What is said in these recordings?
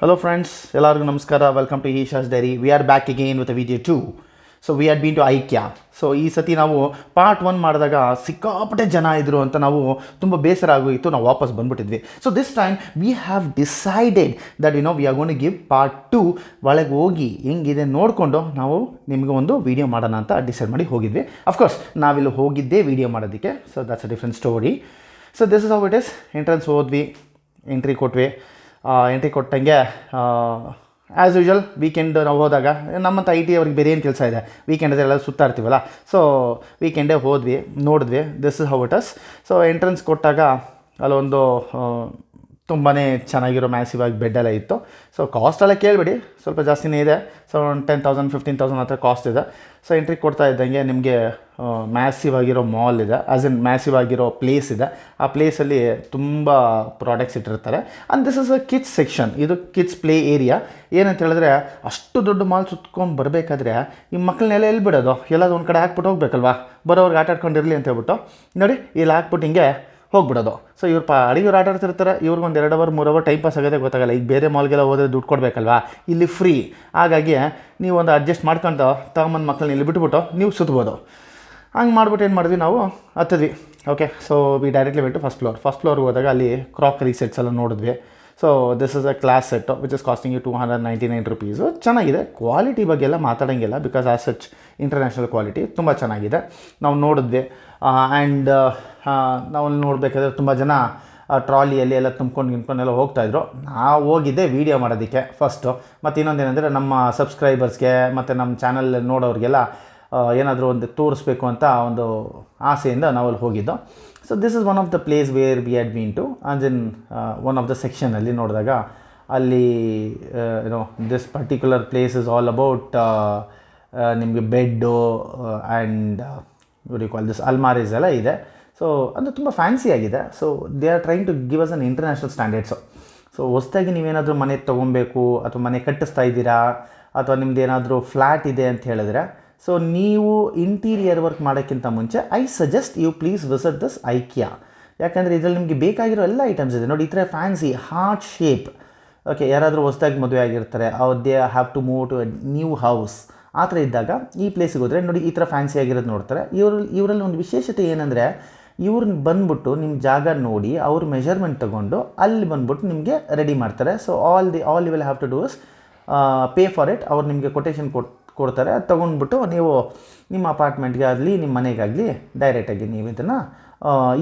Hello friends, ಎಲ್ಲರಿಗೂ ನಮಸ್ಕಾರ. Welcome to Isha's diary. We are back again with a video 2. So we had been to IKEA. So ಈ ಸತಿ ನಾವು part 1 ಮಾಡಿದಾಗ ಸಿಕ್ಕಾಪಟ್ಟೆ ಜನ ಇದ್ದರು ಅಂತ ನಾವು ತುಂಬ ಬೇಸರ ಆಗೋಯಿತು. ನಾವು ವಾಪಸ್ ಬಂದುಬಿಟ್ಟಿದ್ವಿ. So this time we have decided that we are gonna to give part 2. ಒಳಗೆ ಹೋಗಿ ಹೆಂಗಿದೆ ನೋಡಿಕೊಂಡು ನಾವು ನಿಮಗೆ ಒಂದು ವೀಡಿಯೋ ಮಾಡೋಣ ಅಂತ ಡಿಸೈಡ್ ಮಾಡಿ ಹೋಗಿದ್ವಿ. ಅಫ್ಕೋರ್ಸ್ ನಾವಿಲ್ಲಿ ಹೋಗಿದ್ದೇ ವೀಡಿಯೋ ಮಾಡೋದಕ್ಕೆ. So that's a different story. So this is how it is. Entrance ಹೋದ್ವಿ, ಎಂಟ್ರಿ ಕೊಟ್ವಿ. ಎಂಟ್ರಿ ಕೊಟ್ಟಂಗೆ ಆ್ಯಸ್ ಯೂಶುವಲ್ ವೀಕೆಂಡ್ ನಾವು ಹೋದಾಗ ನಮ್ಮಂಥ ಐ ಟಿ ಅವ್ರಿಗೆ ಬೇರೆ ಏನು ಕೆಲಸ ಇದೆ, ವೀಕೆಂಡಲ್ಲಿ ಎಲ್ಲ ಸುತ್ತಾಡ್ತೀವಲ್ಲ. ಸೊ ವೀಕೆಂಡೇ ಹೋದ್ವಿ, ನೋಡಿದ್ವಿ. This is how it is. So entrance ಕೊಟ್ಟಾಗ ಅಲ್ಲೊಂದು ತುಂಬಾ ಚೆನ್ನಾಗಿರೋ ಮ್ಯಾಸಿವ್ ಆಗಿ ಬೆಡ್ ಎಲ್ಲ ಇತ್ತು. ಸೊ ಕಾಸ್ಟ್ ಎಲ್ಲ ಕೇಳಿಬಿಡಿ, ಸ್ವಲ್ಪ ಜಾಸ್ತಿನೇ ಇದೆ. ಸೊ ಒಂದು 10,000 15,000 ಹತ್ರ ಕಾಸ್ಟ್ ಇದೆ. ಸೊ ಎಂಟ್ರಿ ಕೊಡ್ತಾ ಇದ್ದಂಗೆ ನಿಮಗೆ ಮ್ಯಾಸಿವ್ ಆಗಿರೋ ಮಾಲ್ ಇದೆ, ಆ್ಯಸ್ ಇನ್ ಮ್ಯಾಸಿವ್ ಆಗಿರೋ ಪ್ಲೇಸ್ ಇದೆ. ಆ ಪ್ಲೇಸಲ್ಲಿ ತುಂಬ ಪ್ರಾಡಕ್ಟ್ಸ್ ಇಟ್ಟಿರ್ತಾರೆ. And this is a kids section. ಇದು ಕಿಡ್ಸ್ ಪ್ಲೇ ಏರಿಯಾ. ಏನಂತ ಹೇಳಿದ್ರೆ ಅಷ್ಟು ದೊಡ್ಡ ಮಾಲ್ ಸುತ್ಕೊಂಡು ಬರಬೇಕಾದ್ರೆ ಈ ಮಕ್ಕಳನ್ನೆಲ್ಲ ಎಲ್ಲಿ ಬಿಡೋದು, ಎಲ್ಲಾದ್ರು ಒಂದು ಕಡೆ ಹಾಕ್ಬಿಟ್ಟು ಹೋಗ್ಬೇಕಲ್ವಾ, ಬರೋವ್ರಿಗೆ ಆಟ ಆಡ್ಕೊಂಡಿರಲಿ ಅಂತ ಹೇಳ್ಬಿಟ್ಟು ನೋಡಿ ಇಲ್ಲಿ ಹಾಕ್ಬಿಟ್ಟು ಹಿಂಗೆ ಹೋಗ್ಬಿಡೋದು. ಸೊ ಇವ್ರು ಅಡಿಗೆವ್ರು ಆಟ ಆಡ್ತಿರ್ತಾರೆ, ಇವ್ರಿಗೊಂದು 2 ಅವರ್ 3 ಅವರ್ ಟೈಮ್ ಪಾಸ್ ಆಗೋದೇ ಗೊತ್ತಾಗಲ್ಲ. ಈಗ ಬೇರೆ ಮಾಲ್ಗೆಲ್ಲ ಹೋದರೆ ದುಡ್ಡು ಕೊಡಬೇಕಲ್ವಾ, ಇಲ್ಲಿ ಫ್ರೀ. ಹಾಗಾಗಿ ನೀವು ಒಂದು ಅಡ್ಜಸ್ಟ್ ಮಾಡ್ಕೊಂಡು ತಗೊಂಬಂದು ಮಕ್ಕಳನ್ನ ಇಲ್ಲಿ ಬಿಟ್ಬಿಟ್ಟು ನೀವು ಸುತ್ಬೋದು. ಹಂಗೆ ಮಾಡ್ಬಿಟ್ಟು ಏನು ಮಾಡಿದ್ವಿ, ನಾವು ಹತ್ತಿದ್ವಿ. Okay, so we directly went to first ಫ್ಲೋರ್ಗೆ ಹೋದಾಗ ಅಲ್ಲಿ ಕ್ರಾಕರಿ ಸೆಟ್ಸ್ ಎಲ್ಲ ನೋಡಿದ್ವಿ. So this is a glass set which is costing you 299 rupees. ಚೆನ್ನಾಗಿದೆ. ಕ್ವಾಲಿಟಿ ಬಗ್ಗೆ ಎಲ್ಲ ಮಾತಾಡೋಂಗಿಲ್ಲ, because as such international quality ತುಂಬ ಚೆನ್ನಾಗಿದೆ. ನಾವು ನೋಡಿದ್ವಿ. ಆ್ಯಂಡ್ ನಾವು ನೋಡಬೇಕಾದ್ರೆ ತುಂಬ ಜನ ಟ್ರಾಲಿಯಲ್ಲಿ ಎಲ್ಲ ತುಂಬ್ಕೊಂಡೆಲ್ಲ ಹೋಗ್ತಾಯಿದ್ರು. ನಾವು ಹೋಗಿದ್ದೆ ವೀಡಿಯೋ ಮಾಡೋದಕ್ಕೆ ಫಸ್ಟು. ಮತ್ತು ಇನ್ನೊಂದೇನೆಂದರೆ ನಮ್ಮ ಸಬ್ಸ್ಕ್ರೈಬರ್ಸ್ಗೆ ಮತ್ತು ನಮ್ಮ ಚಾನಲ್ ನೋಡೋರಿಗೆಲ್ಲ ಏನಾದರೂ ಒಂದು ತೋರಿಸ್ಬೇಕು ಅಂತ ಒಂದು ಆಸೆಯಿಂದ ನಾವಲ್ಲಿ ಹೋಗಿದ್ದು. So this is one of the place where we had been to. And in one of the ಸೆಕ್ಷನಲ್ಲಿ ನೋಡಿದಾಗ ಅಲ್ಲಿ this particular place is all about ನಿಮಗೆ ಬೆಡ್ಡು ಆ್ಯಂಡ್ ಕಾಲ್ ದಿಸ್ ಅಲ್ಮಾರೀಸ್ ಎಲ್ಲ ಇದೆ. ಸೊ ಅದು ತುಂಬ ಫ್ಯಾನ್ಸಿ ಆಗಿದೆ. So they are trying to give us an international standards. So ಹೊಸದಾಗಿ ನೀವೇನಾದರೂ ಮನೆ ತೊಗೊಬೇಕು ಅಥವಾ ಮನೆ ಕಟ್ಟಿಸ್ತಾ ಇದ್ದೀರಾ ಅಥವಾ ನಿಮ್ದು ಏನಾದರೂ ಫ್ಲ್ಯಾಟ್ ಇದೆ ಅಂತ ಹೇಳಿದ್ರೆ, ಸೊ ನೀವು ಇಂಟೀರಿಯರ್ ವರ್ಕ್ ಮಾಡೋಕ್ಕಿಂತ ಮುಂಚೆ I suggest you please visit this IKEA. ಯಾಕಂದರೆ ಇದರಲ್ಲಿ ನಿಮಗೆ ಬೇಕಾಗಿರೋ ಎಲ್ಲ ಐಟಮ್ಸ್ ಇದೆ ನೋಡಿ. ಈ ಥರ ಫ್ಯಾನ್ಸಿ ಹಾರ್ಟ್ ಶೇಪ್. ಓಕೆ, ಯಾರಾದರೂ ಹೊಸದಾಗಿ ಮದುವೆ ಆಗಿರ್ತಾರೆ, ಅವ್ರು they have to move to a new house. ಆ ಥರ ಇದ್ದಾಗ ಈ ಪ್ಲೇಸಿಗೆ ಹೋದರೆ ನೋಡಿ ಈ ಥರ ಫ್ಯಾನ್ಸಿ ಆಗಿರೋದು ನೋಡ್ತಾರೆ. ಇವರಲ್ಲಿ ಒಂದು ವಿಶೇಷತೆ ಏನಂದರೆ, ಇವ್ರನ್ನ ಬಂದ್ಬಿಟ್ಟು ನಿಮ್ಮ ಜಾಗ ನೋಡಿ ಅವ್ರ ಮೆಷರ್ಮೆಂಟ್ ತೊಗೊಂಡು ಅಲ್ಲಿ ಬಂದ್ಬಿಟ್ಟು ನಿಮಗೆ ರೆಡಿ ಮಾಡ್ತಾರೆ. So all you will have to do is pay for it. ಅವ್ರು ನಿಮಗೆ ಕೊಟೇಶನ್ ಕೊಡ್ತಾರೆ. ಅದು ತೊಗೊಂಡ್ಬಿಟ್ಟು ನೀವು ನಿಮ್ಮ ಅಪಾರ್ಟ್ಮೆಂಟ್ಗೆ ಆಗಲಿ ನಿಮ್ಮ ಮನೆಗಾಗಲಿ ಡೈರೆಕ್ಟಾಗಿ ನೀವು ಇದನ್ನು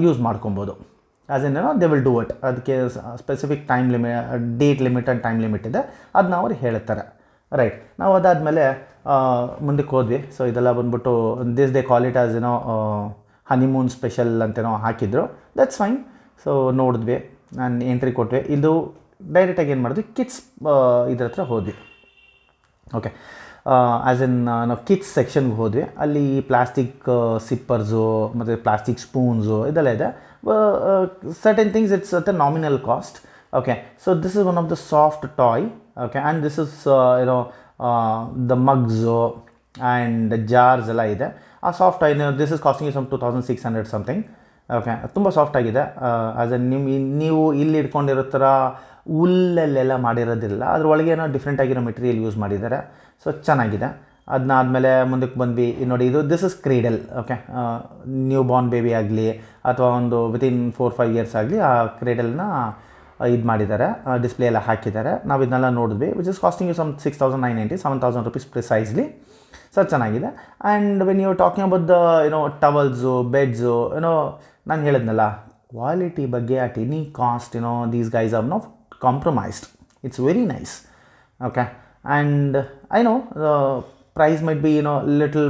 ಯೂಸ್ ಮಾಡ್ಕೊಬೋದು. As in they will do it. ಅದಕ್ಕೆ specific date limit and time limit ಇದೆ, ಅದನ್ನ ಅವ್ರು ಹೇಳ್ತಾರೆ. ರೈಟ್, ನಾವು ಅದಾದಮೇಲೆ ಮುಂದಕ್ಕೆ ಹೋದ್ವಿ. ಸೊ ಇದೆಲ್ಲ ಬಂದ್ಬಿಟ್ಟು they call it as honeymoon special ಅಂತೇನೋ ಹಾಕಿದ್ರು. That's fine. ಸೊ ನೋಡಿದ್ವಿ, ನಾನು ಎಂಟ್ರಿ ಕೊಟ್ವಿ. ಇದು ಡೈರೆಕ್ಟಾಗಿ ಏನು ಮಾಡಿದ್ವಿ, ಕಿಡ್ಸ್ ಇದ್ರ ಹತ್ರ ಹೋದ್ವಿ. ಓಕೆ, ಆ್ಯಸ್ ಇನ್ ನಾವು ಕಿಡ್ಸ್ ಸೆಕ್ಷನ್ಗೆ ಹೋದ್ವಿ. ಅಲ್ಲಿ ಪ್ಲಾಸ್ಟಿಕ್ ಸಿಪ್ಪರ್ಸು ಮತ್ತು ಪ್ಲಾಸ್ಟಿಕ್ ಸ್ಪೂನ್ಸು ಇದೆಲ್ಲ ಇದೆ. Certain things it's at a nominal cost. Okay, so this is one of the soft toy. Okay, and this is the mugs and jars ಎಲ್ಲ ಇದೆ. ಆ soft toy this is costing some 2600 something. Okay, ತುಂಬ ಸಾಫ್ಟಾಗಿದೆ. As A ನೀವು ಇಲ್ಲಿ ಇಟ್ಕೊಂಡಿರೋ ಥರ ಹುಲ್ಲಲ್ಲೆಲ್ಲ ಮಾಡಿರೋದಿಲ್ಲ, ಅದರೊಳಗೆ ಏನೋ ಡಿಫ್ರೆಂಟ್ ಆಗಿರೋ ಮೆಟೀರಿಯಲ್ ಯೂಸ್ ಮಾಡಿದ್ದಾರೆ. ಸೊ ಚೆನ್ನಾಗಿದೆ. ಅದನ್ನಾದಮೇಲೆ ಮುಂದಕ್ಕೆ ಬಂದ್ವಿ. ನೋಡಿ ಇದು this is cradle. Okay, new born baby ಆಗಲಿ ಅಥವಾ ಒಂದು ವಿತಿನ್ 4-5 ಇಯರ್ಸ್ ಆಗಲಿ ಆ ಕ್ರೀಡಲ್ನ ಇದು ಮಾಡಿದ್ದಾರೆ, ಡಿಸ್ಪ್ಲೇ ಎಲ್ಲ ಹಾಕಿದ್ದಾರೆ. ನಾವು ಇದನ್ನೆಲ್ಲ ನೋಡಿದ್ವಿ. Which is costing some 6,990 7,000 rupees precisely. So ಚೆನ್ನಾಗಿದೆ. And when you talking about the towels beds ನಾನು ಹೇಳಿದ್ನಲ್ಲ, ಕ್ವಾಲಿಟಿ ಬಗ್ಗೆ at any cost these guys are not compromised. It's very nice. Okay, and I know price might be little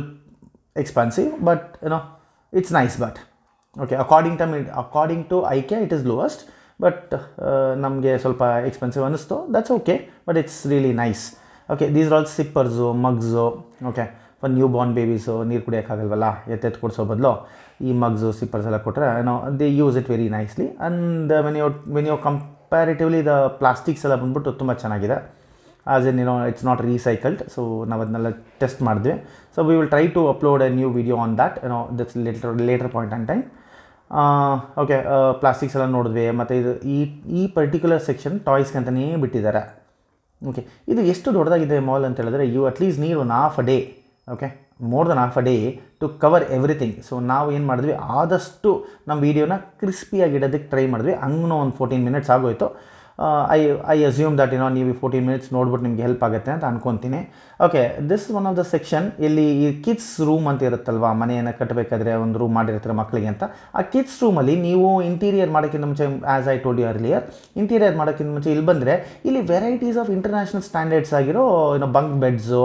expensive, but it's nice. But okay, according to IKEA it is lowest, but ನಮಗೆ ಸ್ವಲ್ಪ expensive ಅನ್ನಿಸ್ತು. That's okay, but it's really nice. Okay, these are all sippers mugs. Okay, for new born babies ನೀರು ಕುಡಿಯೋಕ್ಕಾಗಲ್ವಲ್ಲ, ಎತ್ತೆತ್ತು ಕೊಡಿಸೋ ಬದಲು ಈ ಮಗ್ಸು sippers ಎಲ್ಲ ಕೊಟ್ಟರೆ they use it very nicely. And when you comparatively the plastics ಎಲ್ಲ ಬಂದ್ಬಿಟ್ಟು ತುಂಬ ಚೆನ್ನಾಗಿದೆ. As in it's not recycled. So ನಾವು ಅದನ್ನೆಲ್ಲ ಟೆಸ್ಟ್ ಮಾಡಿದ್ವಿ. So we will try to upload a new video on that that's later point on time. Okay, plastics ಎಲ್ಲ ನೋಡಿದ್ವಿ. ಮತ್ತು ಇದು ಈ ಪರ್ಟಿಕ್ಯುಲರ್ ಸೆಕ್ಷನ್ ಟಾಯ್ಸ್ಗೆ ಅಂತಲೇ ಬಿಟ್ಟಿದ್ದಾರೆ. ಓಕೆ, ಇದು ಎಷ್ಟು ದೊಡ್ಡದಾಗಿದೆ ಮಾಲ್ ಅಂತ ಹೇಳಿದ್ರೆ you at least need 1/2 day, okay, more than 1/2 day to cover everything. So ನಾವು ಏನು ಮಾಡಿದ್ವಿ, ಆದಷ್ಟು ನಮ್ಮ ವೀಡಿಯೋನ ಕ್ರಿಸ್ಪಿಯಾಗಿ ಇಡೋದಕ್ಕೆ ಟ್ರೈ ಮಾಡಿದ್ವಿ. ಹಂಗೂ ಒಂದು 14 ಮಿನಿಟ್ಸ್ ಆಗೋಯ್ತು. ಐ ಅಸ್ಯೂಮ್ ದಟ್ ನೀವು 14 ಮಿನಿಟ್ಸ್ ನೋಡ್ಬಿಟ್ಟು ನಿಮಗೆ ಹೆಲ್ಪ್ ಆಗುತ್ತೆ ಅಂತ ಅನ್ಕೊತೀನಿ. Okay, this is one of the section. ಇಲ್ಲಿ ಈ ಕಿಡ್ಸ್ ರೂಮ್ ಅಂತ ಇರುತ್ತಲ್ವ, ಮನೆಯನ್ನು ಕಟ್ಟಬೇಕಾದ್ರೆ ಒಂದು ರೂಮ್ ಮಾಡಿರ್ತಾರೆ ಮಕ್ಕಳಿಗೆ ಅಂತ. ಆ ಕಿಡ್ಸ್ ರೂಮಲ್ಲಿ ನೀವು ಇಂಟೀರಿಯರ್ ಮಾಡೋಕ್ಕಿಂತ ಮುಂಚೆ, as I told you earlier, interior ಮಾಡೋಕ್ಕಿಂತ ಮುಂಚೆ ಇಲ್ಲಿ ಬಂದರೆ ಇಲ್ಲಿ ವೆರೈಟೀಸ್ ಆಫ್ ಇಂಟರ್ನ್ಯಾಷನಲ್ ಸ್ಟ್ಯಾಂಡರ್ಡ್ಸ್ ಆಗಿರೋ ಬಂಕ್ ಬೆಡ್ಸು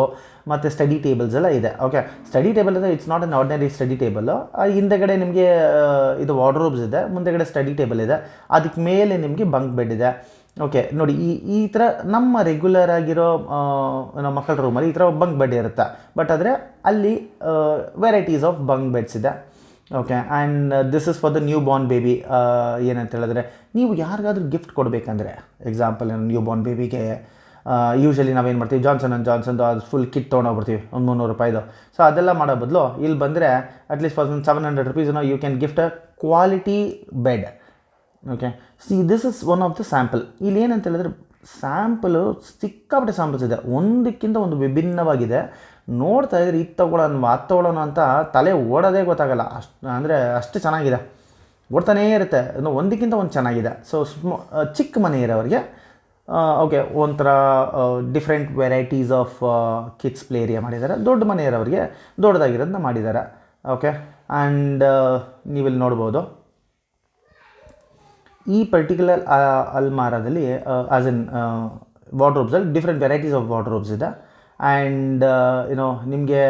ಮತ್ತು ಸ್ಟಡಿ ಟೇಬಲ್ಸ್ ಎಲ್ಲ ಇದೆ. ಓಕೆ, ಸ್ಟಡಿ ಟೇಬಲ್ ಅಂದರೆ it's not an ordinary study table. ಹಿಂದೆಗಡೆ ನಿಮಗೆ ಇದು ವಾರ್ಡ್ರೋಬ್ಸ್ ಇದೆ, ಮುಂದೆಗಡೆ ಸ್ಟಡಿ ಟೇಬಲ್ ಇದೆ, ಅದಕ್ಕೆ ಮೇಲೆ ನಿಮಗೆ ಬಂಕ್ ಬೆಡ್ ಇದೆ. ಓಕೆ, ನೋಡಿ ಈ ಥರ ನಮ್ಮ ರೆಗ್ಯುಲರ್ ಆಗಿರೋ ಮಕ್ಕಳ ರೂಮಲ್ಲಿ ಈ ಥರ ಬಂಕ್ ಬೆಡ್ ಇರುತ್ತೆ. ಬಟ್ ಆದರೆ ಅಲ್ಲಿ ವೆರೈಟೀಸ್ ಆಫ್ ಬಂಕ್ ಬೆಡ್ಸ್ ಇದೆ. Okay, and this is for the new born baby. ಏನಂತ ಹೇಳಿದ್ರೆ, ನೀವು ಯಾರಿಗಾದ್ರೂ ಗಿಫ್ಟ್ ಕೊಡಬೇಕಂದ್ರೆ, ಎಕ್ಸಾಂಪಲ್ ನ್ಯೂ ಬಾರ್ನ್ ಬೇಬಿಗೆ ಯೂಶ್ವಲಿ ನಾವೇನು ಮಾಡ್ತೀವಿ, ಜಾನ್ಸನ್ದು ಅದು ಫುಲ್ ಕಿಟ್ ತೊಗೊಂಡೋಗ್ಬಿಡ್ತೀವಿ, ಒಂದು 300 ರೂಪಾಯಿದು. ಸೊ ಅದೆಲ್ಲ ಮಾಡೋ ಬದಲು ಇಲ್ಲಿ ಬಂದರೆ at least for 700 rupees you can gift a quality bed. Okay, see this is one of the sample. ಇಲ್ಲಿ ಏನಂತ ಹೇಳಿದ್ರೆ, ಸ್ಯಾಂಪಲು ಸಿಕ್ಕಾಪಟ್ಟೆ ಸ್ಯಾಂಪಲ್ಸ್ ಇದೆ, ಒಂದಕ್ಕಿಂತ ಒಂದು ವಿಭಿನ್ನವಾಗಿದೆ. ನೋಡ್ತಾ ಇದ್ರೆ ಇದು ತೊಗೊಳ್ಳೋಣ ಅಂತ ತಲೆ ಓಡೋದೇ ಗೊತ್ತಾಗಲ್ಲ, ಅಷ್ಟು ಚೆನ್ನಾಗಿದೆ, ಓಡ್ತಾನೇ ಇರುತ್ತೆ, ಒಂದಕ್ಕಿಂತ ಒಂದು ಚೆನ್ನಾಗಿದೆ. ಸೊ ಚಿಕ್ಕ ಮನೆ ಇರೋರಿಗೆ ಓಕೆ, ಒಂಥರ different varieties of kids play area ಮಾಡಿದ್ದಾರೆ. ದೊಡ್ಡ ಮನೆ ಇರೋರಿಗೆ ದೊಡ್ಡದಾಗಿರೋದನ್ನ ಮಾಡಿದ್ದಾರೆ. ಓಕೆ, ಆ್ಯಂಡ್ ನೀವಿಲ್ಲಿ ನೋಡ್ಬೋದು, ಈ ಪರ್ಟಿಕ್ಯುಲರ್ ಅಲ್ಮಾರಾದಲ್ಲಿ ಆಸ್ ಇನ್ ವಾರ್ಡ್ರೋಬ್ಸಲ್ಲಿ ಡಿಫ್ರೆಂಟ್ ವೆರೈಟೀಸ್ ಆಫ್ ವಾರ್ಡ್ರೋಬ್ಸ್ ಇದೆ. ಆ್ಯಂಡ್ ನಿಮಗೆ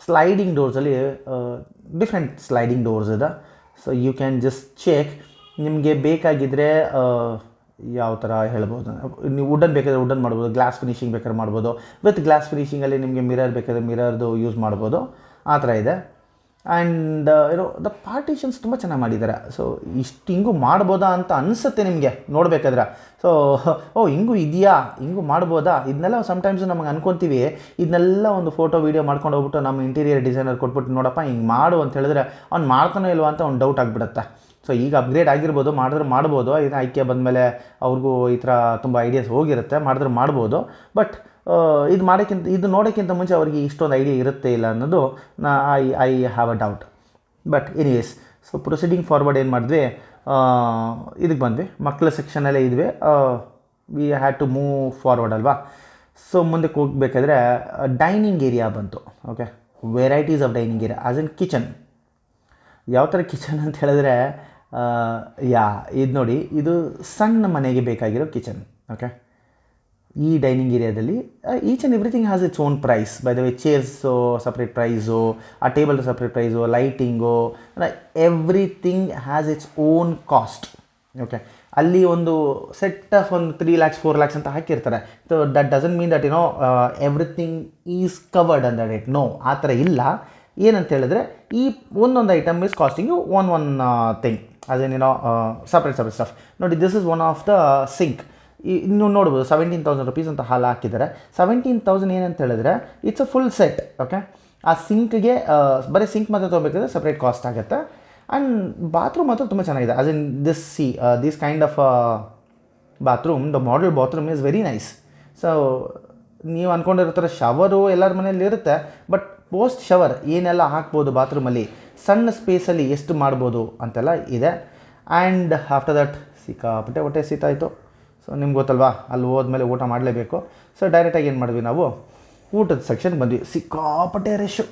ಸ್ಲೈಡಿಂಗ್ ಡೋರ್ಸಲ್ಲಿ ಡಿಫ್ರೆಂಟ್ ಸ್ಲೈಡಿಂಗ್ ಡೋರ್ಸ್ ಇದೆ. So you can just check, ನಿಮಗೆ ಬೇಕಾಗಿದ್ದರೆ ಯಾವ ಥರ ಹೇಳ್ಬೋದು, ನೀವು ವುಡನ್ ಬೇಕಾದರೆ ವುಡನ್ ಮಾಡ್ಬೋದು, ಗ್ಲಾಸ್ ಫಿನಿಷಿಂಗ್ ಬೇಕಾದ್ರೆ ಮಾಡ್ಬೋದು. ವಿತ್ ಗ್ಲಾಸ್ ಫಿನಿಷಿಂಗಲ್ಲಿ ನಿಮಗೆ ಮಿರರ್ ಬೇಕಾದರೆ ಮಿರರ್ದು ಯೂಸ್ ಮಾಡ್ಬೋದು, ಆ ಥರ ಇದೆ. ಆ್ಯಂಡ್ ದ ಪಾರ್ಟಿಷನ್ಸ್ ತುಂಬ ಚೆನ್ನಾಗಿ ಮಾಡಿದ್ದಾರೆ. ಸೊ ಇಷ್ಟು ಹಿಂಗೂ ಮಾಡ್ಬೋದಾ ಅಂತ ಅನಿಸುತ್ತೆ ನಿಮಗೆ ನೋಡಬೇಕಾದ್ರೆ. ಸೊ ಹಿಂಗೂ ಇದೆಯಾ, ಹಿಂಗೂ ಮಾಡ್ಬೋದಾ, ಇದನ್ನೆಲ್ಲ ಸಮ್ಟೈಮ್ಸು ನಮಗೆ ಅನ್ಕೊತೀವಿ. ಇದನ್ನೆಲ್ಲ ಒಂದು ಫೋಟೋ ವೀಡಿಯೋ ಮಾಡ್ಕೊಂಡು ಹೋಗ್ಬಿಟ್ಟು ನಮ್ಮ ಇಂಟೀರಿಯರ್ ಡಿಸೈನರ್ ಕೊಟ್ಬಿಟ್ಟು, ನೋಡಪ್ಪ ಹಿಂಗೆ ಮಾಡು ಅಂತ ಹೇಳಿದ್ರೆ ಅವ್ನು ಮಾಡ್ತಾನೋ ಇಲ್ವಾ ಅಂತ ಒಂದು ಡೌಟ್ ಆಗಿಬಿಡುತ್ತೆ. ಸೊ ಈಗ ಅಪ್ಗ್ರೇಡ್ ಆಗಿರ್ಬೋದು, ಮಾಡಿದ್ರೆ ಮಾಡ್ಬೋದು. ಇದು ಐಕ್ಯ ಬಂದಮೇಲೆ ಅವ್ರಿಗೂ ಈ ಥರ ತುಂಬ ಐಡಿಯಾಸ್ ಹೋಗಿರುತ್ತೆ, ಮಾಡಿದ್ರೆ ಮಾಡ್ಬೋದು. ಬಟ್ ಇದು ನೋಡೋಕ್ಕಿಂತ ಮುಂಚೆ ಅವ್ರಿಗೆ ಇಷ್ಟೊಂದು ಐಡಿಯಾ ಇರುತ್ತೆ ಇಲ್ಲ ಅನ್ನೋದು I have a doubt. But anyways, so proceeding forward ಏನು ಮಾಡಿದ್ವಿ, ಇದಕ್ಕೆ ಬಂದ್ವಿ, ಮಕ್ಕಳ ಸೆಕ್ಷನಲ್ಲೇ ಇದ್ವಿ. We had to move forward ಅಲ್ವಾ. ಸೊ ಮುಂದಕ್ಕೆ ಹೋಗಬೇಕಾದ್ರೆ ಡೈನಿಂಗ್ ಏರಿಯಾ ಬಂತು. Okay, varieties of dining area as in kitchen. ಯಾವ ಥರ ಕಿಚನ್ ಅಂತ ಹೇಳಿದ್ರೆ, ಇದು ನೋಡಿ, ಇದು ಸಣ್ಣ ಮನೆಗೆ ಬೇಕಾಗಿರೋ ಕಿಚನ್. ಓಕೆ, ಈ ಡೈನಿಂಗ್ ಏರಿಯಾದಲ್ಲಿ each and everything has its own price. By the way, chairs separate price, ಆ table separate price, lighting, everything has its own cost. Okay, ಅಲ್ಲಿ ಒಂದು ಸೆಟ್ ಆಫ್ ಒಂದು 3 lakhs 4 lakhs ಅಂತ ಹಾಕಿರ್ತಾರೆ. So that doesn't mean that everything is covered and that no, ಆ ಥರ ಇಲ್ಲ. ಏನಂತ ಹೇಳಿದ್ರೆ, ಈ ಒಂದೊಂದು item is costing one thing, ಅದೇನೇನೋ ಸಪ್ರೇಟ್ ಸ್ಟಫ್. ನೋಡಿ, this is one of the sink. ನೀವು ನೋಡ್ಬೋದು 17,000 rupees ಅಂತ ಹಾಲು ಹಾಕಿದ್ದಾರೆ. 17,000 ಏನಂತ ಹೇಳಿದ್ರೆ it's a full set. Okay, ಆ ಸಿಂಕ್ಗೆ ಬರೀ ಸಿಂಕ್ ಮಾತ್ರ ತೊಗೋಬೇಕಾದ್ರೆ ಸಪ್ರೇಟ್ ಕಾಸ್ಟ್ ಆಗುತ್ತೆ. ಆ್ಯಂಡ್ ಬಾತ್ರೂಮ್ ಮಾತ್ರ ತುಂಬ ಚೆನ್ನಾಗಿದೆ. As in this kind of bathroom, the model bathroom is very nice. So ನೀವು ಅಂದ್ಕೊಂಡಿರ್ತಾರೆ ಶವರು ಎಲ್ಲರ ಮನೇಲಿ ಇರುತ್ತೆ, ಬಟ್ ಪೋಸ್ಟ್ ಶವರ್ ಏನೆಲ್ಲ ಹಾಕ್ಬೋದು ಬಾತ್ರೂಮಲ್ಲಿ, ಸಣ್ಣ ಸ್ಪೇಸಲ್ಲಿ ಎಷ್ಟು ಮಾಡ್ಬೋದು ಅಂತೆಲ್ಲ ಇದೆ. ಆ್ಯಂಡ್ ಆಫ್ಟರ್ ದಟ್ ಸಿಕ್ಕಾಪಟ್ಟೆ ಹೊಟ್ಟೆ ಸೀತಾಯಿತು. ಸೊ ನಿಮ್ಗೆ ಗೊತ್ತಲ್ವಾ, ಅಲ್ಲಿ ಹೋದ್ಮೇಲೆ ಊಟ ಮಾಡಲೇಬೇಕು. ಸೊ ಡೈರೆಕ್ಟಾಗಿ ಏನು ಮಾಡಿದ್ವಿ, ನಾವು ಊಟದ ಸೆಕ್ಷನ್ ಬಂದ್ವಿ. ಸಿಕ್ಕಾಪಟ್ಟೆ ರಶ್ಶು.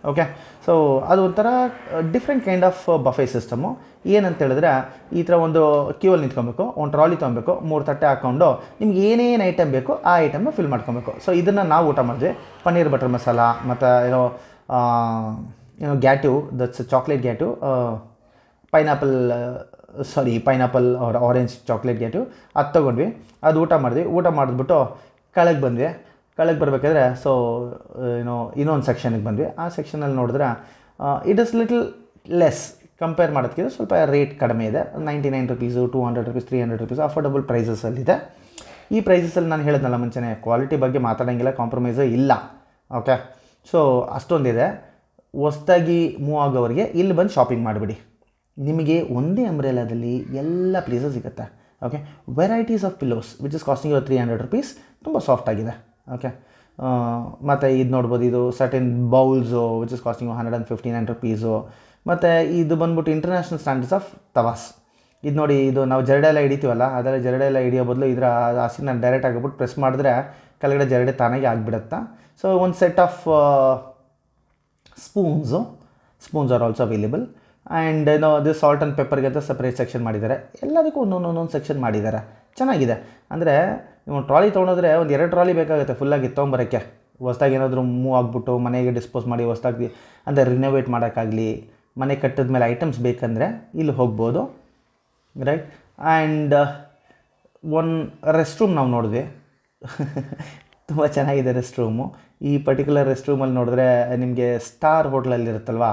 ಓಕೆ, ಸೊ ಅದು ಒಂಥರ different kind of buffet system. ಏನಂತ ಹೇಳಿದ್ರೆ, ಈ ಥರ ಒಂದು ಕ್ಯೂವಲ್ಲಿ ನಿಂತ್ಕೊಬೇಕು, ಒಂದು ಟ್ರಾಲಿ ತೊಗೊಬೇಕು, 3 ತಟ್ಟೆ ಹಾಕ್ಕೊಂಡು ನಿಮ್ಗೆ ಏನೇನು ಐಟಮ್ ಬೇಕು ಆ ಐಟಮ್ನ ಫಿಲ್ ಮಾಡ್ಕೊಬೇಕು. ಸೊ ಇದನ್ನು ನಾವು ಊಟ ಮಾಡಿದ್ವಿ. ಪನ್ನೀರ್ ಬಟರ್ ಮಸಾಲ ಮತ್ತು gateau, that's chocolate gateau, pineapple orange chocolate gateau, ಅದು ತೊಗೊಂಡ್ವಿ. ಅದು ಊಟ ಮಾಡಿದ್ವಿ. ಊಟ ಮಾಡಿದ್ಬಿಟ್ಟು ಕೆಳಗೆ ಬಂದ್ವಿ. ಕೆಳಗೆ ಬರಬೇಕಾದ್ರೆ ಸೊ ಇನ್ನೊಂದು ಸೆಕ್ಷನಿಗೆ ಬಂದ್ವಿ. ಆ ಸೆಕ್ಷನಲ್ಲಿ ನೋಡಿದ್ರೆ it is little less compare ಮಾಡೋದಕ್ಕಿಂತ ಸ್ವಲ್ಪ ರೇಟ್ ಕಡಿಮೆ ಇದೆ. 99 rupees, 200 rupees, 300 rupees ಅಫೋರ್ಡಬಲ್ ಪ್ರೈಸಸಲ್ಲಿದೆ. ಈ ಪ್ರೈಸಸಲ್ಲಿ ನಾನು ಹೇಳಿದ್ನಲ್ಲ ಮುಂಚೆನೇ, ಕ್ವಾಲಿಟಿ ಬಗ್ಗೆ ಮಾತಾಡೋಂಗಿಲ್ಲ, ಕಾಂಪ್ರಮೈಸೇ ಇಲ್ಲ. ಓಕೆ, ಸೊ ಅಷ್ಟೊಂದಿದೆ. ಹೊಸ್ದಾಗಿ ಮೂವ್ ಆಗೋರಿಗೆ ಇಲ್ಲಿ ಬಂದು ಶಾಪಿಂಗ್ ಮಾಡಿಬಿಡಿ. ನಿಮಗೆ ಒಂದೇ ಅಂಬ್ರೆಲಾದಲ್ಲಿ ಎಲ್ಲ ಪ್ಲೇಸಸ್ ಸಿಗುತ್ತೆ. Okay, varieties of pillows which is costing 300 rupees. ತುಂಬ ಸಾಫ್ಟಾಗಿದೆ. ಓಕೆ, ಮತ್ತು ಇದು ನೋಡ್ಬೋದು, ಇದು certain bowls which is costing ₹159. ಮತ್ತು ಇದು ಬಂದ್ಬಿಟ್ಟು ಇಂಟರ್ನ್ಯಾಷನಲ್ ಸ್ಟ್ಯಾಂಡರ್ಡ್ಸ್ ಆಫ್ ತವಾಸ್. ಇದು ನೋಡಿ, ಇದು ನಾವು ಜರಡೆ ಎಲ್ಲ ಹಿಡಿತೀವಲ್ಲ, ಅದರಲ್ಲಿ ಜರಡೆ ಎಲ್ಲ ಹಿಡಿಯೋ ಬದಲು ಇದರ ಹಸಿನ ಡೈರೆಕ್ಟ್ ಆಗಿಬಿಟ್ಟು ಪ್ರೆಸ್ ಮಾಡಿದ್ರೆ ಕೆಳಗಡೆ ಜರಡೆ ತಾನಾಗೆ ಆಗಿಬಿಡುತ್ತಾ. ಸೊ ಒಂದು set of spoons are also available. And this salt and ಪೆಪ್ಪರ್ಗೆ ಅಂತ ಸಪ್ರೇಟ್ ಸೆಕ್ಷನ್ ಮಾಡಿದ್ದಾರೆ. ಎಲ್ಲದಕ್ಕೂ ಒಂದೊಂದು ಸೆಕ್ಷನ್ ಮಾಡಿದ್ದಾರೆ. ಚೆನ್ನಾಗಿದೆ. ಅಂದರೆ ನೀವು ಟ್ರಾಲಿ ತೊಗೊಂಡ್ರೆ ಒಂದು 2 ಟ್ರಾಲಿ ಬೇಕಾಗುತ್ತೆ ಫುಲ್ಲಾಗಿ ತೊಗೊಂಬರೋಕ್ಕೆ. ಹೊಸ್ದಾಗಿ ಏನಾದರೂ ಮೂವ್ ಆಗಿಬಿಟ್ಟು ಮನೆಗೆ ಡಿಸ್ಪೋಸ್ ಮಾಡಿ ಹೊಸ್ದಾಗಿ ಅಂದರೆ ರಿನೋವೇಟ್ ಮಾಡೋಕ್ಕಾಗಲಿ, ಮನೆ ಕಟ್ಟಿದ ಮೇಲೆ ಐಟಮ್ಸ್ ಬೇಕಂದರೆ ಇಲ್ಲಿ ಹೋಗ್ಬೋದು, ರೈಟ್. ಆ್ಯಂಡ್ ಒಂದು ರೆಸ್ಟ್ ರೂಮ್ ನಾವು ನೋಡಿದ್ವಿ. ತುಂಬ ಚೆನ್ನಾಗಿದೆ ರೆಸ್ಟ್ ರೂಮು. ಈ ಪರ್ಟಿಕ್ಯುಲರ್ ರೆಸ್ಟ್ ರೂಮಲ್ಲಿ ನೋಡಿದ್ರೆ ನಿಮಗೆ ಸ್ಟಾರ್ ಹೋಟ್ಲಲ್ಲಿರುತ್ತಲ್ವ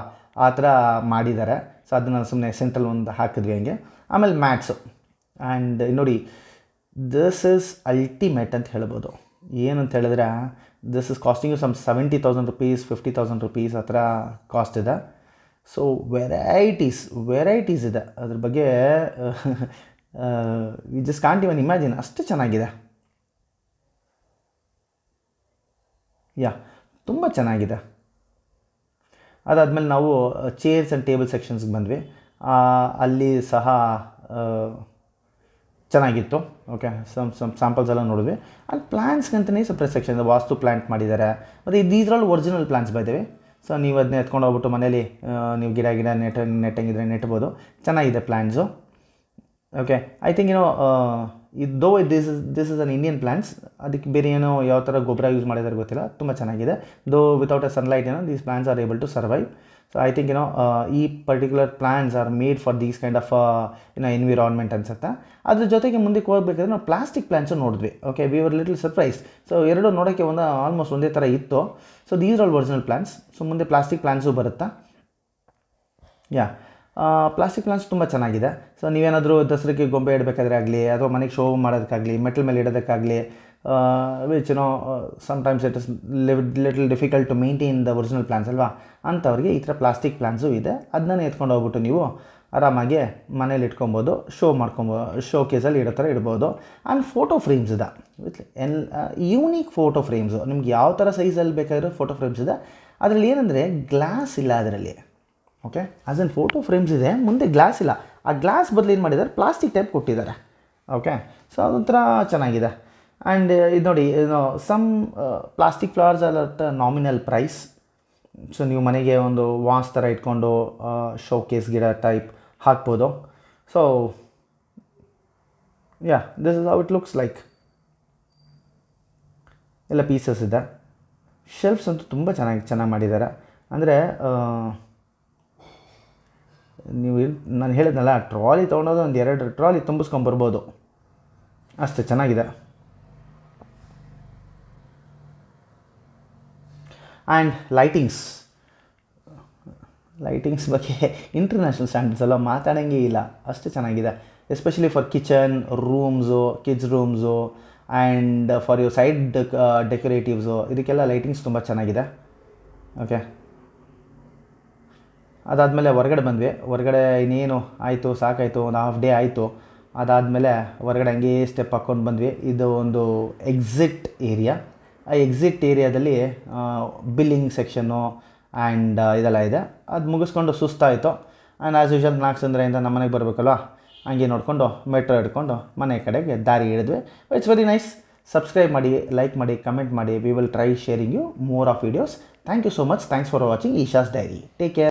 ಆ ಥರ ಮಾಡಿದ್ದಾರೆ. ಸೊ ಅದನ್ನು ಸುಮ್ಮನೆ ಸೆಂಟ್ರಲ್ ಒಂದು ಹಾಕಿದ್ವಿ ಹಂಗೆ. ಆಮೇಲೆ ಮ್ಯಾಟ್ಸು. ಆ್ಯಂಡ್ ನೋಡಿ, ದಿಸ್ ಈಸ್ ಅಲ್ಟಿಮೇಟ್ ಅಂತ ಹೇಳ್ಬೋದು. ಏನಂತ ಹೇಳಿದ್ರೆ, ದಿಸ್ ಇಸ್ ಕಾಸ್ಟಿಂಗ್ ಸಮ್ ₹70,000 ₹50,000 ಆ ಥರ ಕಾಸ್ಟ್ ಇದೆ. ಸೊ ವೆರೈಟೀಸ್ ಇದೆ ಅದ್ರ ಬಗ್ಗೆ. You just can't even imagine, ಅಷ್ಟು ಚೆನ್ನಾಗಿದೆ. ತುಂಬ ಚೆನ್ನಾಗಿದೆ. ಅದಾದಮೇಲೆ ನಾವು ಚೇರ್ಸ್ ಆ್ಯಂಡ್ ಟೇಬಲ್ ಸೆಕ್ಷನ್ಸ್ಗೆ ಬಂದ್ವಿ. ಅಲ್ಲಿ ಸಹ ಚೆನ್ನಾಗಿತ್ತು. ಓಕೆ, ಸ್ಯಾಂಪಲ್ಸ್ ಎಲ್ಲ ನೋಡಿದ್ವಿ. ಅಲ್ಲಿ ಪ್ಲ್ಯಾಂಟ್ಸ್ಗಂತಲೇ ಸಪ್ರೇಟ್ ಸೆಕ್ಷನ್ ಇದೆ. ವಾಸ್ತು ಪ್ಲ್ಯಾಂಟ್ ಮಾಡಿದ್ದಾರೆ. ಮತ್ತು ಇದರಲ್ಲಿ ಒರಿಜಿನಲ್ ಪ್ಲ್ಯಾಂಟ್ಸ್ ಬೈದೇವೆ. ಸೊ ನೀವು ಅದನ್ನ ಎತ್ಕೊಂಡು ಹೋಗ್ಬಿಟ್ಟು ಮನೇಲಿ ನೀವು ಗಿಡ ನೆಟ್ಟಂಗಿದ್ರೆ ನೆಟ್ಬೋದು. ಚೆನ್ನಾಗಿದೆ plants. Okay, I think this is an Indian plants. ಅದಕ್ಕೆ ಬೇರೆ ಏನೋ ಯಾವ ಥರ ಗೊಬ್ಬರ ಯೂಸ್ ಮಾಡಿದ್ದಾರೆ ಗೊತ್ತಿಲ್ಲ. ತುಂಬ ಚೆನ್ನಾಗಿದೆ. Without a sunlight these plants are able to survive. So I think ಈ particular plants are made for these kind of environment ಅನ್ಸುತ್ತೆ. ಅದ್ರ ಜೊತೆಗೆ ಮುಂದಕ್ಕೆ ಹೋಗ್ಬೇಕಾದ್ರೆ ನಾವು ಪ್ಲಾಸ್ಟಿಕ್ ಪ್ಲ್ಯಾಂಟ್ಸು ನೋಡಿದ್ವಿ. Okay, we were little surprise. So ಎರಡು ನೋಡೋಕ್ಕೆ ಆಲ್ಮೋಸ್ಟ್ ಒಂದೇ ಥರ ಇತ್ತು. So these are original plants. So ಮುಂದೆ ಪ್ಲಾಸ್ಟಿಕ್ ಪ್ಲ್ಯಾಂಟ್ಸು ಬರುತ್ತಾ. ಪ್ಲಾಸ್ಟಿಕ್ ಪ್ಲ್ಯಾಂಟ್ಸ್ ತುಂಬ ಚೆನ್ನಾಗಿದೆ. ಸೊ ನೀವೇನಾದರೂ ದಸರಾಗೆ ಗೊಂಬೆ ಇಡಬೇಕಾದ್ರೆ ಆಗಲಿ, ಅಥವಾ ಮನೆಗೆ ಶೋ ಮಾಡೋದಕ್ಕಾಗಲಿ, ಮೆಟಲ್ ಮೇಲೆ ಇಡೋದಕ್ಕಾಗಲಿ, which sometimes it is little difficult to maintain the original plants ಅಲ್ವಾ, ಅಂಥವ್ರಿಗೆ ಈ ಥರ ಪ್ಲಾಸ್ಟಿಕ್ ಪ್ಲ್ಯಾಂಟ್ಸು ಇದೆ. ಅದನ್ನೇ ಎತ್ಕೊಂಡು ಹೋಗ್ಬಿಟ್ಟು ನೀವು ಆರಾಮಾಗಿ ಮನೇಲಿ ಇಟ್ಕೊಬೋದು, ಶೋ ಕೇಸಲ್ಲಿ ಇಡೋ ಥರ ಇಡ್ಬೋದು. ಆ್ಯಂಡ್ ಫೋಟೋ ಫ್ರೇಮ್ಸ್ ಇದೆ ವಿತ್ ಯೂನಿಕ್ ಫೋಟೋ ಫ್ರೇಮ್ಸು. ನಿಮ್ಗೆ ಯಾವ ಥರ ಸೈಜಲ್ಲಿ ಬೇಕಾಗಿರೋ ಫೋಟೋ ಫ್ರೇಮ್ಸ್ ಇದೆ. ಅದರಲ್ಲಿ ಏನಂದರೆ ಗ್ಲಾಸ್ ಇಲ್ಲ ಅದರಲ್ಲಿ. Okay, as in photo frames ಇದೆ, ಮುಂದೆ ಗ್ಲಾಸ್ ಇಲ್ಲ. ಆ ಗ್ಲಾಸ್ ಬದಲು ಏನು ಮಾಡಿದ್ದಾರೆ, ಪ್ಲಾಸ್ಟಿಕ್ ಟೈಪ್ ಕೊಟ್ಟಿದ್ದಾರೆ. ಓಕೆ, ಸೊ ಅದೊಂಥರ ಚೆನ್ನಾಗಿದೆ. ಆ್ಯಂಡ್ ಇದು ನೋಡಿ, some plastic flowers are at nominal price. So ನೀವು ಮನೆಗೆ ಒಂದು ವಾಸ್ ಥರ ಇಟ್ಕೊಂಡು ಶೋ ಕೇಸ್ ಗಿಡ ಟೈಪ್ ಹಾಕ್ಬೋದು. So this is how it looks like. ಎಲ್ಲ ಪೀಸಸ್ ಇದೆ. ಶೆಲ್ಫ್ಸ್ ಅಂತೂ ತುಂಬ ಚೆನ್ನಾಗಿ ಮಾಡಿದ್ದಾರೆ. ಅಂದರೆ ನೀವು ನಾನು ಹೇಳಿದ್ನಲ್ಲ, ಟ್ರಾಲಿ ತೊಗೊಂಡೋದು ಒಂದು 2 ಟ್ರಾಲಿ ತುಂಬಿಸ್ಕೊಂಬರ್ಬೋದು, ಅಷ್ಟು ಚೆನ್ನಾಗಿದೆ. ಆ್ಯಂಡ್ ಲೈಟಿಂಗ್ಸ್ ಬಗ್ಗೆ ಇಂಟರ್ನ್ಯಾಷನಲ್ ಸ್ಟ್ಯಾಂಡರ್ಡ್ಸ್ ಎಲ್ಲ ಮಾತಾಡೋಂಗೇ ಇಲ್ಲ, ಅಷ್ಟು ಚೆನ್ನಾಗಿದೆ. Especially for kitchen rooms, kids rooms, and for your side decoratives, ಇದಕ್ಕೆಲ್ಲ ಲೈಟಿಂಗ್ಸ್ ತುಂಬ ಚೆನ್ನಾಗಿದೆ. ಓಕೆ, ಅದಾದಮೇಲೆ ಹೊರಗಡೆ ಬಂದ್ವಿ. ಹೊರಗಡೆ ಇನ್ನೇನು ಆಯಿತು, ಸಾಕಾಯಿತು, ಒಂದು ಹಾಫ್ ಡೇ ಆಯಿತು. ಅದಾದಮೇಲೆ ಹೊರಗಡೆ ಹಂಗೇ ಸ್ಟೆಪ್ ಹಾಕ್ಕೊಂಡು ಬಂದ್ವಿ. ಇದು ಒಂದು ಎಕ್ಸಿಟ್ ಏರಿಯಾ. ಆ ಎಕ್ಸಿಟ್ ಏರಿಯಾದಲ್ಲಿ ಬಿಲ್ಲಿಂಗ್ ಸೆಕ್ಷನ್ನು ಆ್ಯಂಡ್ ಇದೆಲ್ಲ ಇದೆ. ಅದು ಮುಗಿಸ್ಕೊಂಡು ಸುಸ್ತಾಯಿತು. ಆ್ಯಂಡ್ ಆ್ಯಸ್ ಯೂಶುವಲ್ ನಾಗಸಂದ್ರೆಯಿಂದ ನಮ್ಮ ಮನೆಗೆ ಬರಬೇಕಲ್ವ, ಹಂಗೆ ನೋಡಿಕೊಂಡು ಮೆಟ್ರೋ ಹಿಡ್ಕೊಂಡು ಮನೆ ಕಡೆಗೆ ದಾರಿ ಹಿಡಿದ್ವಿ. It's very nice. ಸಬ್ಸ್ಕ್ರೈಬ್ ಮಾಡಿ, ಲೈಕ್ ಮಾಡಿ, ಕಮೆಂಟ್ ಮಾಡಿ. We will try sharing you more of videos. Thank you so much. Thanks for watching Eesha's diary. Take care.